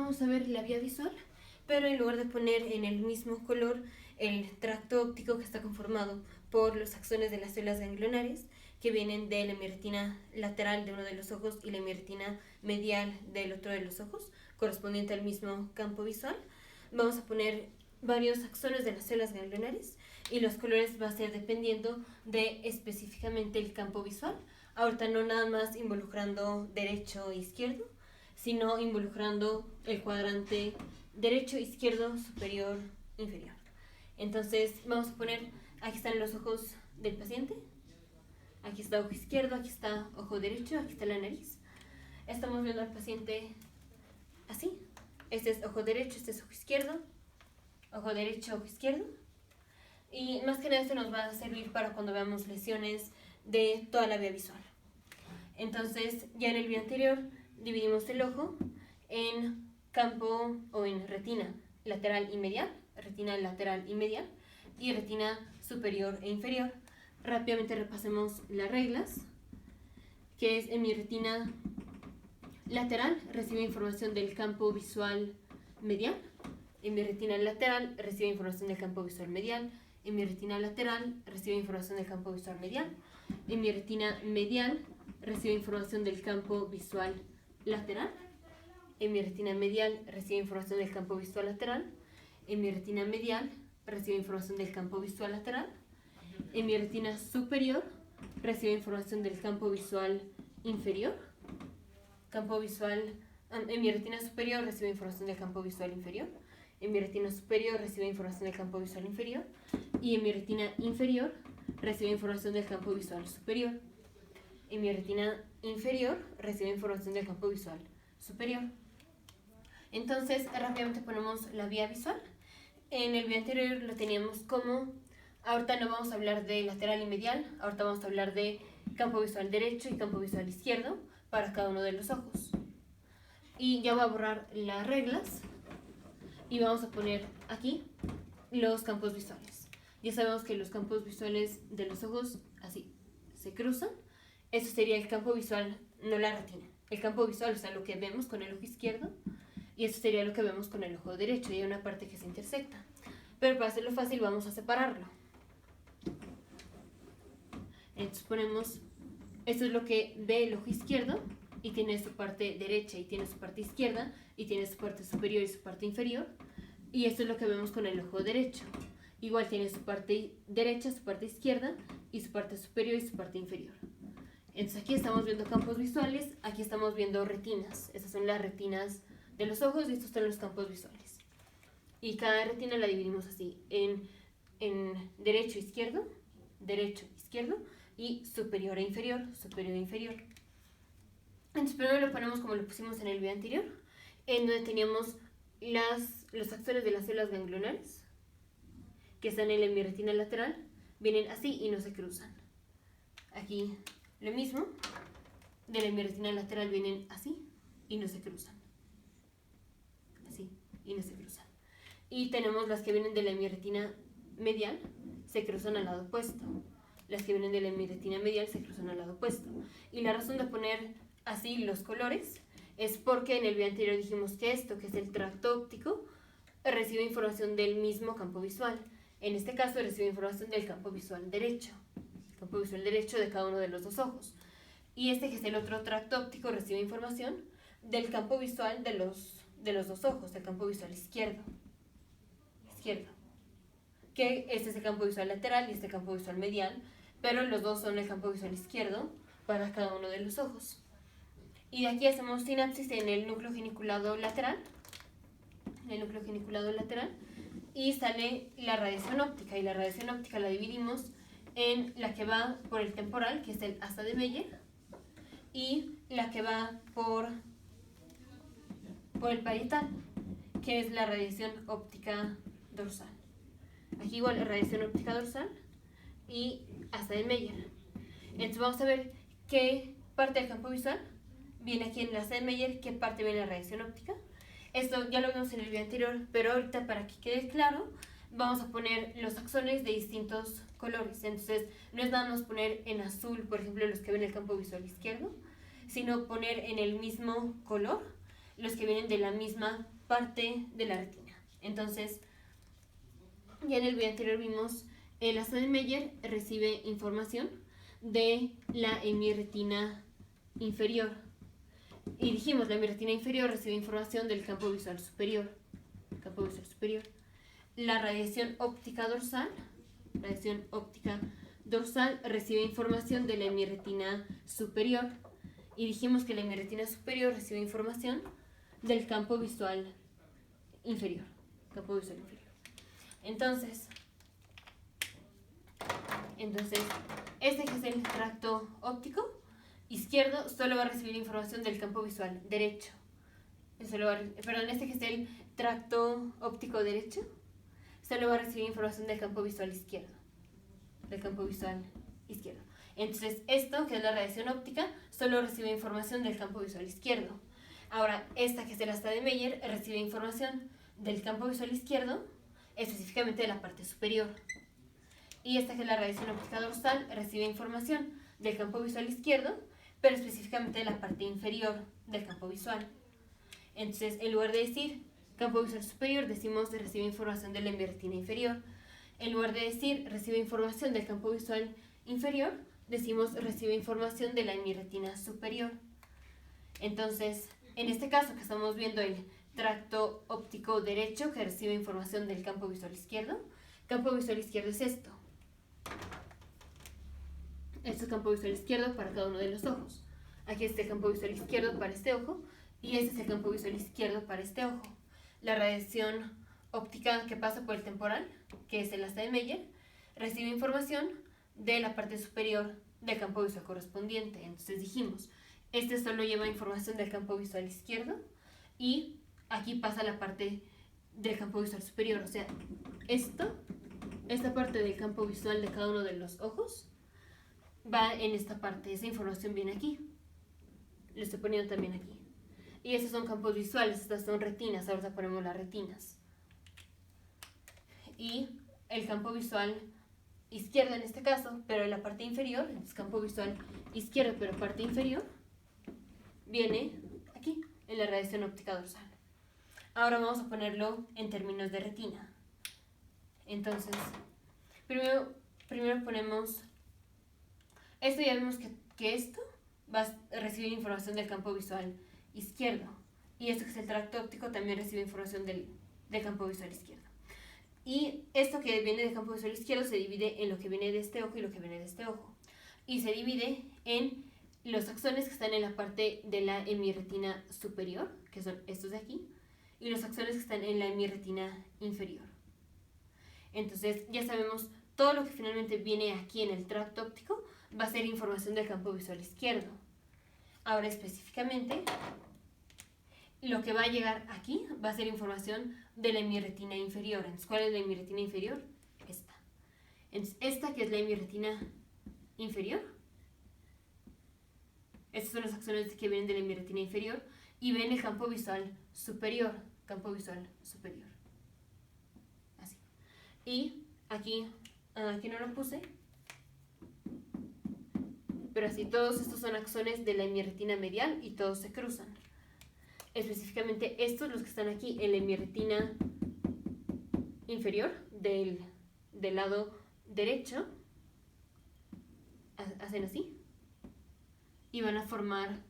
vamos a ver la vía visual, pero en lugar de poner en el mismo color el tracto óptico que está conformado por los axones de las células ganglionares que vienen de la hemiretina lateral de uno de los ojos y la hemiretina medial del otro de los ojos, correspondiente al mismo campo visual, vamos a poner varios axones de las células ganglionares y los colores va a ser dependiendo de específicamente el campo visual. Ahorita no nada más involucrando derecho e izquierdo, sino involucrando el cuadrante derecho, izquierdo, superior, inferior. Entonces vamos a poner, aquí están los ojos del paciente, aquí está ojo izquierdo, aquí está ojo derecho, aquí está la nariz. Estamos viendo al paciente así. Este es ojo derecho, este es ojo izquierdo, ojo derecho, ojo izquierdo. Y más que nada esto nos va a servir para cuando veamos lesiones de toda la vía visual. Entonces, ya en el video anterior dividimos el ojo en campo o en retina lateral y medial, retina lateral y medial, y retina superior e inferior. Rápidamente repasemos las reglas, que es en mi retina lateral recibe información del campo visual medial, en mi retina lateral recibe información del campo visual medial, en mi retina lateral recibe información del campo visual medial, en mi retina medial recibe información del campo visual lateral, en mi retina medial recibe información del campo visual lateral, en mi retina medial recibe información del campo visual lateral, en mi retina superior recibe información del campo visual inferior, en mi retina superior recibe información del campo visual inferior, en mi retina superior recibe información del campo visual inferior y en mi retina inferior recibe información del campo visual superior. En mi retina inferior recibe información del campo visual superior. Entonces, rápidamente ponemos la vía visual. En el video anterior lo teníamos como, ahorita no vamos a hablar de lateral y medial, ahorita vamos a hablar de campo visual derecho y campo visual izquierdo para cada uno de los ojos. Y ya voy a borrar las reglas y vamos a poner aquí los campos visuales. Ya sabemos que los campos visuales de los ojos así se cruzan. Eso sería el campo visual, no la retina. El campo visual, o sea, lo que vemos con el ojo izquierdo, y eso sería lo que vemos con el ojo derecho, y hay una parte que se intersecta. Pero para hacerlo fácil vamos a separarlo. Entonces ponemos, esto es lo que ve el ojo izquierdo, y tiene su parte derecha, y tiene su parte izquierda, y tiene su parte superior y su parte inferior, y esto es lo que vemos con el ojo derecho. Igual tiene su parte derecha, su parte izquierda, y su parte superior y su parte inferior. Entonces aquí estamos viendo campos visuales, aquí estamos viendo retinas. Estas son las retinas de los ojos y estos son los campos visuales. Y cada retina la dividimos así, en derecho, izquierdo, y superior e inferior, superior e inferior. Entonces primero lo ponemos como lo pusimos en el video anterior, en donde teníamos los axones de las células ganglionares, que están en la hemiretina lateral, vienen así y no se cruzan. Aquí lo mismo, de la hemiretina lateral vienen así y no se cruzan. Así y no se cruzan. Y tenemos las que vienen de la hemiretina medial, se cruzan al lado opuesto. Las que vienen de la hemiretina medial se cruzan al lado opuesto. Y la razón de poner así los colores es porque en el video anterior dijimos que esto, que es el tracto óptico, recibe información del mismo campo visual. En este caso recibe información del campo visual derecho. Campo visual derecho de cada uno de los dos ojos. Y este, que es el otro tracto óptico, recibe información del campo visual de los dos ojos, del campo visual izquierdo. Que este es el campo visual lateral y este campo visual medial, pero los dos son el campo visual izquierdo para cada uno de los ojos. Y de aquí hacemos sinapsis en el núcleo geniculado lateral, y sale la radiación óptica, y la radiación óptica la dividimos en la que va por el temporal, que es el asa de Meyer, y la que va por el parietal, que es la radiación óptica dorsal. Aquí igual radiación óptica dorsal y asa de Meyer. Entonces vamos a ver qué parte del campo visual viene aquí en el asa de Meyer, qué parte viene la radiación óptica. Esto ya lo vimos en el video anterior, pero ahorita para que quede claro, vamos a poner los axones de distintos colores. Entonces no es nada más poner en azul, por ejemplo, los que ven el campo visual izquierdo, sino poner en el mismo color los que vienen de la misma parte de la retina. Entonces, ya en el video anterior vimos el asa de Meyer recibe información de la hemirretina inferior. Y dijimos, la hemirretina inferior recibe información del campo visual superior. La radiación óptica dorsal recibe información de la hemirretina superior. Y dijimos que la hemirretina superior recibe información del campo visual inferior. Entonces, este que es el tracto óptico izquierdo solo va a recibir información del campo visual derecho. Este que es el tracto óptico derecho solo va a recibir información del campo visual izquierdo. Entonces, esto, que es la radiación óptica, solo recibe información del campo visual izquierdo. Ahora, esta, que es el asa de Meyer, recibe información del campo visual izquierdo, específicamente de la parte superior. Y esta, que es la radiación óptica dorsal, recibe información del campo visual izquierdo, pero específicamente de la parte inferior del campo visual. Entonces, en lugar de decir campo visual superior, decimos recibe información de la hemirretina inferior. En lugar de decir recibe información del campo visual inferior, decimos recibe información de la hemirretina superior. Entonces, en este caso que estamos viendo el tracto óptico derecho que recibe información del campo visual izquierdo, campo visual izquierdo es esto. Este es campo visual izquierdo para cada uno de los ojos. Aquí está el campo visual izquierdo para este ojo y este es el campo visual izquierdo para este ojo. La radiación óptica que pasa por el temporal, que es el asa de Meyer, recibe información de la parte superior del campo visual correspondiente. Entonces dijimos, este solo lleva información del campo visual izquierdo y aquí pasa la parte del campo visual superior. O sea, esta parte del campo visual de cada uno de los ojos va en esta parte. Esa información viene aquí. Lo estoy poniendo también aquí. Y estos son campos visuales, estas son retinas. Ahora ponemos las retinas. Y el campo visual izquierdo en este caso, pero en la parte inferior, el campo visual izquierdo, pero parte inferior, viene aquí, en la radiación óptica dorsal. Ahora vamos a ponerlo en términos de retina. Entonces, primero ponemos, esto ya vimos que esto va a recibir información del campo visual izquierdo. Y esto, que es el tracto óptico, también recibe información del campo visual izquierdo. Y esto que viene del campo visual izquierdo se divide en lo que viene de este ojo y lo que viene de este ojo. Y se divide en los axones que están en la parte de la hemirretina superior, que son estos de aquí, y los axones que están en la hemirretina inferior. Entonces, ya sabemos, todo lo que finalmente viene aquí en el tracto óptico va a ser información del campo visual izquierdo. Ahora, específicamente, lo que va a llegar aquí va a ser información de la hemirretina inferior. Entonces, ¿cuál es la hemirretina inferior? Esta. Entonces, esta, que es la hemirretina inferior, estos son los axones que vienen de la hemirretina inferior y ven el campo visual superior. Así. Y aquí no lo puse, pero así, todos estos son axones de la hemirretina medial y todos se cruzan. Específicamente estos, los que están aquí en la hemirretina inferior del lado derecho, hacen así y van a formar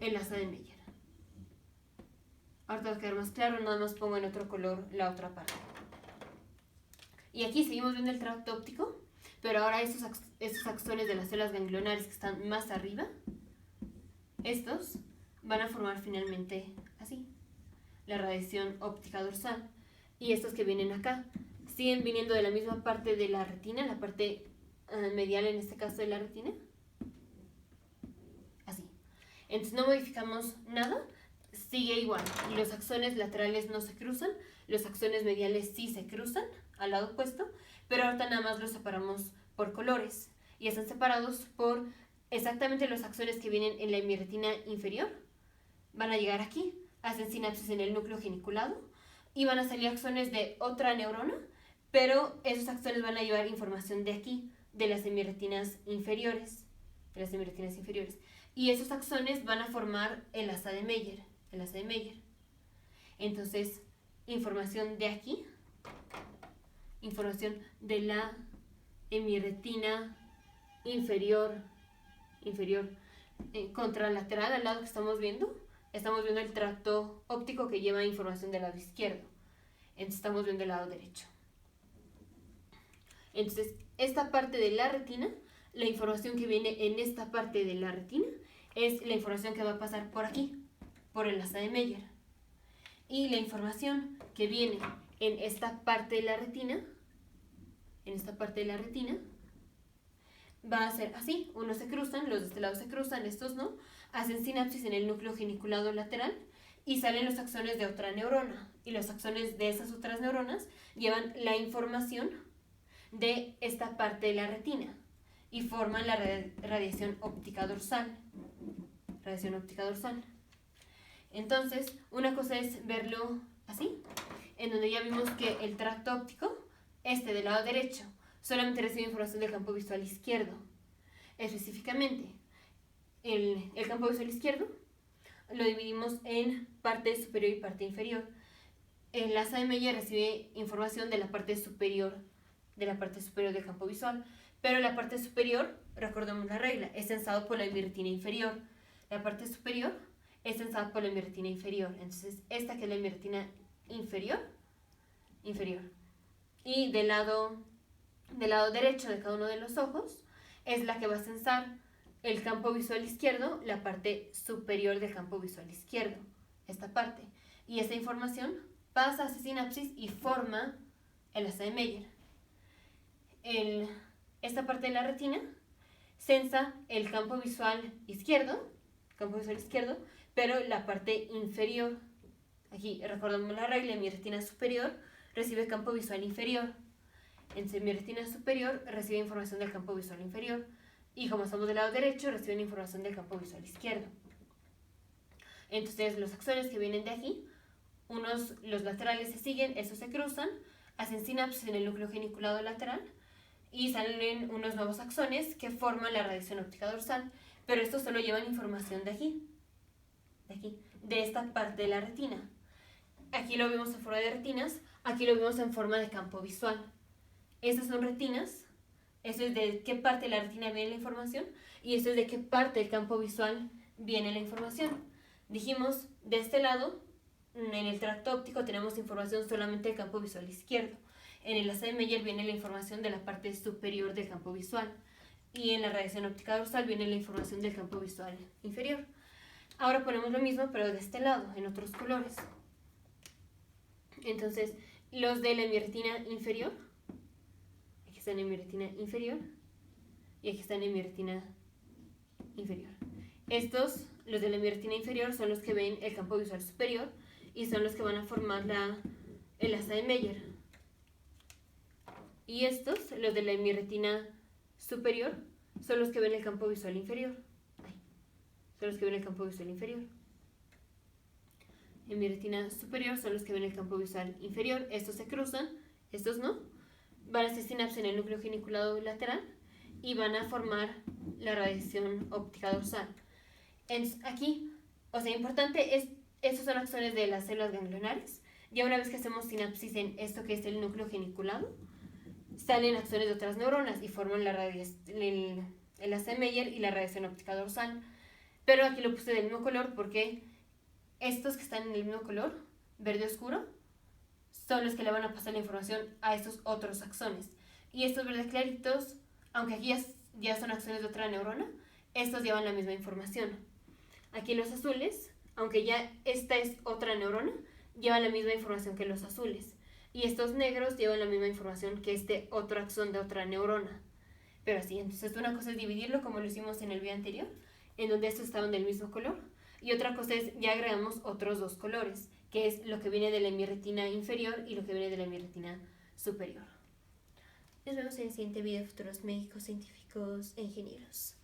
el asa de Meyer. Ahora va a quedar más claro, nada más pongo en otro color la otra parte. Y aquí seguimos viendo el tracto óptico, pero ahora estos axones de las células ganglionares que están más arriba, estos van a formar finalmente así, la radiación óptica dorsal. Y estos que vienen acá siguen viniendo de la misma parte de la retina, la parte medial en este caso de la retina. Así. Entonces no modificamos nada, sigue igual. Y los axones laterales no se cruzan, los axones mediales sí se cruzan al lado opuesto, pero ahorita nada más los separamos por colores. Y están separados por exactamente los axones que vienen en la hemirretina inferior. Van a llegar aquí, hacen sinapsis en el núcleo geniculado y van a salir axones de otra neurona, pero esos axones van a llevar información de aquí, de las hemirretinas inferiores. Y esos axones van a formar el asa de Meyer. enlace de Meyer. Entonces, información de aquí, información de la hemirretina inferior, contralateral al lado que estamos viendo el tracto óptico que lleva información del lado izquierdo. Entonces estamos viendo el lado derecho. Entonces, esta parte de la retina, la información que viene en esta parte de la retina es la información que va a pasar por aquí, por el enlace de Meyer. Y la información que viene en esta parte de la retina, va a ser así. Unos se cruzan, los de este lado se cruzan, estos no, hacen sinapsis en el núcleo geniculado lateral y salen los axones de otra neurona. Y los axones de esas otras neuronas llevan la información de esta parte de la retina y forman la radiación óptica dorsal. Entonces, una cosa es verlo así, en donde ya vimos que el tracto óptico, del lado derecho, solamente recibe información del campo visual izquierdo. Específicamente, el campo visual izquierdo lo dividimos en parte superior y parte inferior. El enlace de Meyer recibe información de la parte superior del campo visual, pero la parte superior, recordemos la regla, es sensado por la hemirretina inferior. La parte superior es sensada por la hemirretina inferior. Entonces, esta que es la hemirretina inferior. Y del lado derecho de cada uno de los ojos es la que va a sensar el campo visual izquierdo, la parte superior del campo visual izquierdo, esta parte. Y esta información pasa a sinapsis y forma el enlace de Meyer. Esta parte de la retina sensa el campo visual izquierdo, pero la parte inferior. Aquí recordamos la regla, mi retina superior recibe campo visual inferior. Entonces mi retina superior recibe información del campo visual inferior. Y como estamos del lado derecho, reciben información del campo visual izquierdo. Entonces los axones que vienen de aquí, los laterales se siguen, esos se cruzan, hacen sinapsis en el núcleo geniculado lateral y salen unos nuevos axones que forman la radiación óptica dorsal, pero estos solo llevan información de aquí, de esta parte de la retina. Aquí lo vemos en forma de retinas, aquí lo vemos en forma de campo visual. Estas son retinas, esto es de qué parte de la retina viene la información y esto es de qué parte del campo visual viene la información. Dijimos, de este lado, en el tracto óptico tenemos información solamente del campo visual izquierdo. En el enlace de Meyer viene la información de la parte superior del campo visual y en la radiación óptica dorsal viene la información del campo visual inferior. Ahora ponemos lo mismo pero de este lado, en otros colores. Entonces, los de la hemirretina inferior, aquí están en mi retina inferior y aquí están en mi retina inferior. Estos, los de la hemirretina inferior, son los que ven el campo visual superior y son los que van a formar el enlace de Meyer. Y estos, los de la hemirretina superior, son los que ven el campo visual inferior. En mi retina superior son los que ven el campo visual inferior. Estos se cruzan, estos no. Van a hacer sinapsis en el núcleo geniculado lateral y van a formar la radiación óptica dorsal. Aquí, importante es, estos son axones de las células ganglionares. Ya una vez que hacemos sinapsis en esto que es el núcleo geniculado, salen axones de otras neuronas y forman el enlace de Meyer y la radiación óptica dorsal. Pero aquí lo puse del mismo color porque estos que están en el mismo color, verde oscuro, son los que le van a pasar la información a estos otros axones. Y estos verdes claritos, aunque aquí ya son axones de otra neurona, estos llevan la misma información. Aquí los azules, aunque ya esta es otra neurona, llevan la misma información que los azules. Y estos negros llevan la misma información que este otro axón de otra neurona. Pero así, entonces una cosa es dividirlo como lo hicimos en el video anterior, en donde estos estaban del mismo color. Y otra cosa es, ya agregamos otros dos colores, que es lo que viene de la hemirretina inferior y lo que viene de la hemirretina superior. Nos vemos en el siguiente video, futuros médicos, científicos e ingenieros.